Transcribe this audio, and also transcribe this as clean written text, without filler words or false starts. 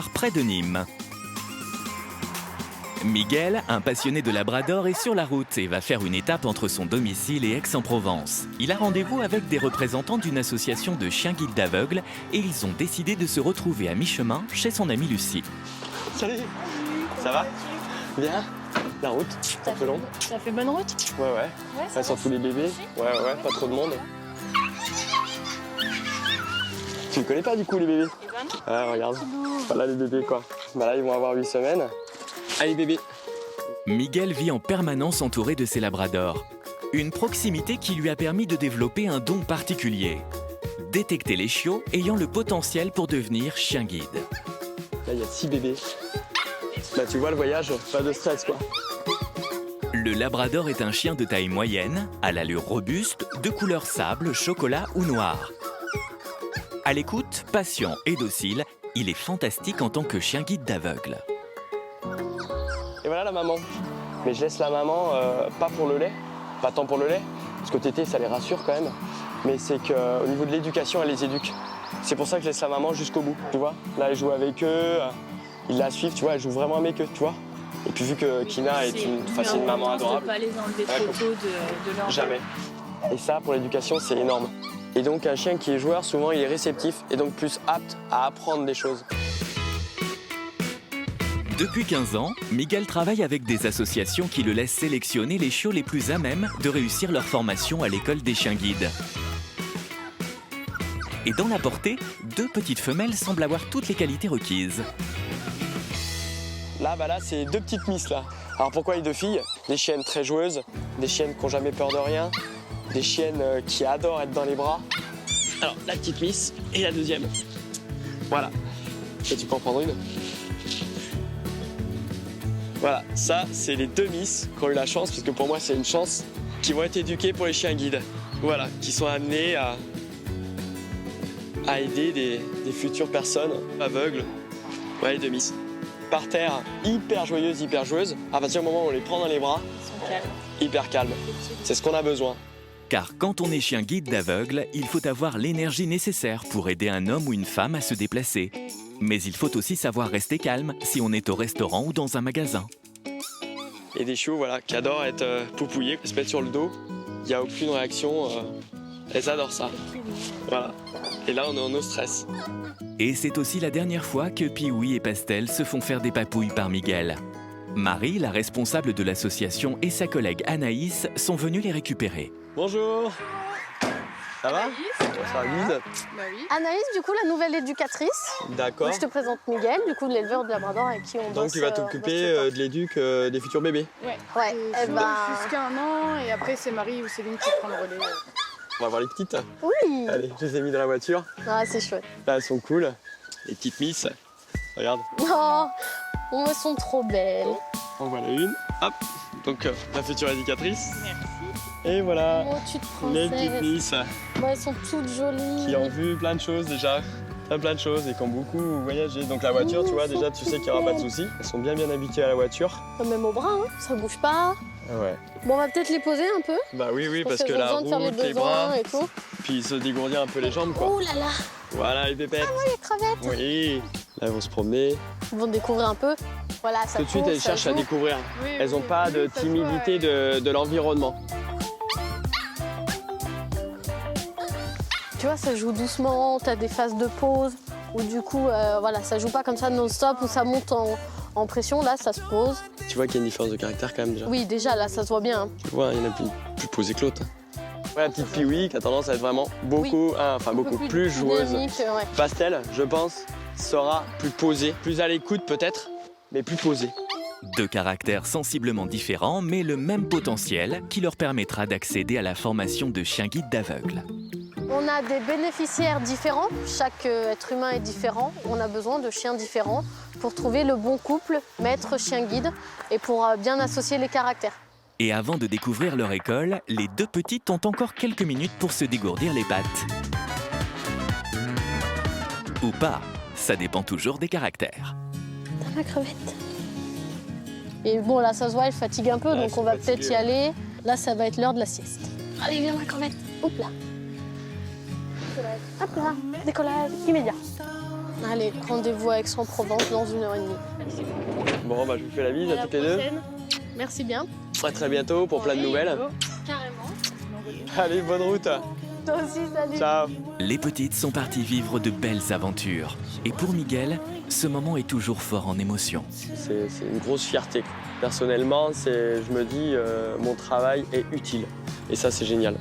près de Nîmes. Miguel, un passionné de labrador, est sur la route et va faire une étape entre son domicile et Aix-en-Provence. Il a rendez-vous avec des représentants d'une association de chiens guides d'aveugles et ils ont décidé de se retrouver à mi-chemin chez son amie Lucie. Salut. Ça va? Bien. La route, un peu longue. Ça fait bonne route? Ouais, sans tous les bébés. Ouais, pas trop de monde. Tu ne connais pas du coup les bébés? Ah, regarde. Voilà les bébés quoi. Bah là ils vont avoir 8 semaines. Allez bébé. Miguel vit en permanence entouré de ses labradors. Une proximité qui lui a permis de développer un don particulier. Détecter les chiots ayant le potentiel pour devenir chien guide. Là il y a 6 bébés. Bah tu vois le voyage, pas de stress quoi. Le labrador est un chien de taille moyenne, à l'allure robuste, de couleur sable, chocolat ou noir. À l'écoute, patient et docile, il est fantastique en tant que chien guide d'aveugle. Et voilà la maman. Mais je laisse la maman pas pour le lait, pas tant pour le lait, parce que tété ça les rassure quand même, mais c'est qu'au niveau de l'éducation elle les éduque. C'est pour ça que je laisse la maman jusqu'au bout, tu vois. Là elle joue avec eux, ils la suivent, tu vois, elle joue vraiment avec eux, tu vois. Et puis vu que Kina est une maman adorable. De pas les enlever trop tôt de leur Jamais. Et ça pour l'éducation c'est énorme. Et donc un chien qui est joueur souvent il est réceptif et donc plus apte à apprendre des choses. Depuis 15 ans, Miguel travaille avec des associations qui le laissent sélectionner les chiots les plus à même de réussir leur formation à l'école des chiens guides. Et dans la portée, 2 petites femelles semblent avoir toutes les qualités requises. Là, c'est 2 petites misses là. Alors pourquoi les 2 filles? Des chiennes très joueuses, des chiennes qui n'ont jamais peur de rien, des chiennes qui adorent être dans les bras. Alors la petite miss et la deuxième. Voilà. Et tu peux en prendre une? Voilà, ça c'est les 2 miss qui ont eu la chance, parce que pour moi c'est une chance, qui vont être éduquées pour les chiens guides. Voilà, qui sont amenées à aider des futures personnes aveugles. Ouais, les 2 miss. Par terre, hyper joyeuses, hyper joueuses. À partir du moment où on les prend dans les bras, Ils sont calmes. hyper calmes. C'est ce qu'on a besoin. Car quand on est chien guide d'aveugle, il faut avoir l'énergie nécessaire pour aider un homme ou une femme à se déplacer. Mais il faut aussi savoir rester calme si on est au restaurant ou dans un magasin. Et des chiots voilà, qui adorent être poupouillés, se mettre sur le dos. Il n'y a aucune réaction. Elles adorent ça. Voilà. Et là, on est en no stress. Et c'est aussi la dernière fois que Pee-wee et Pastel se font faire des papouilles par Miguel. Marie, la responsable de l'association, et sa collègue Anaïs sont venus les récupérer. Bonjour. Ça va? Ça va, Lise? Bah oui. Anaïs, du coup, la nouvelle éducatrice. D'accord. Donc, je te présente Miguel, du coup, de l'éleveur de Labrador avec qui on bosse. Donc tu vas t'occuper de l'éduc des futurs bébés. Ouais. Ouais, C'est eh ben- jusqu'à 1 an et après c'est Marie ou Céline qui prend le relais. On va voir les petites. Oui. Allez, je les ai mis dans la voiture. Ah, c'est chouette. Là, elles sont cool. Les petites miss. Regarde. Oh, elles sont trop belles. En voilà une. Hop. Donc la future éducatrice. Merci. Et voilà. Oh, tu te Les petites princesse. miss Bon, elles sont toutes jolies. qui ont vu plein de choses déjà. Plein de choses et qui ont beaucoup voyagé. Donc la voiture, tu vois, déjà tu sais qu'il n'y aura pas de soucis. Elles sont bien habituées à la voiture. Même au bras, hein, ça bouge pas. Ah ouais. Bon, on va peut-être les poser un peu. Bah oui, parce que qu'elles ont la besoin de faire route, les les bras, besoins et tout. puis se dégourdir un peu les jambes quoi. Oh là là, Voilà les pépettes. les crevettes. Oui. Là elles vont se promener. Ils vont découvrir un peu. Voilà, ça Tout de suite court, elles ça cherchent à joue. découvrir. Oui, Elles n'ont pas de ça se timidité voit, de l'environnement. Tu vois, ça joue doucement, t'as des phases de pause, où du coup, voilà, ça joue pas comme ça non-stop, où ça monte en pression, là, ça se pose. Tu vois qu'il y a une différence de caractère quand même déjà. Oui, déjà, là, ça se voit bien. Hein. Tu vois, il y en a plus posé que l'autre. Ouais, la petite Pee-wee qui a tendance à être vraiment beaucoup plus joueuse. Dynamique, ouais. Pastel, je pense, sera plus posée, plus à l'écoute peut-être, mais plus posée. 2 caractères sensiblement différents, mais le même potentiel qui leur permettra d'accéder à la formation de chien guide d'aveugle. On a des bénéficiaires différents, chaque être humain est différent. On a besoin de chiens différents pour trouver le bon couple, maître, chien guide, et pour bien associer les caractères. Et avant de découvrir leur école, les 2 petites ont encore quelques minutes pour se dégourdir les pattes. Ou pas, ça dépend toujours des caractères. T'as ma crevette. Et bon, là, ça se voit, elle fatigue un peu, Ouais, donc c'est on va fatigué, peut-être y aller. Là, ça va être l'heure de la sieste. Allez, viens, ma crevette. Hop là. Hop là. Décollage immédiat. Allez, rendez-vous à Aix-en-Provence dans 1h30. Bon, bah, je vous fais la bise à toutes les deux. Merci bien. À très bientôt pour plein de nouvelles. Carrément. Allez, bonne route. Toi aussi, salut. Ciao. Les petites sont parties vivre de belles aventures. Et pour Miguel, ce moment est toujours fort en émotion. C'est une grosse fierté. Personnellement, je me dis, mon travail est utile. Et ça, c'est génial.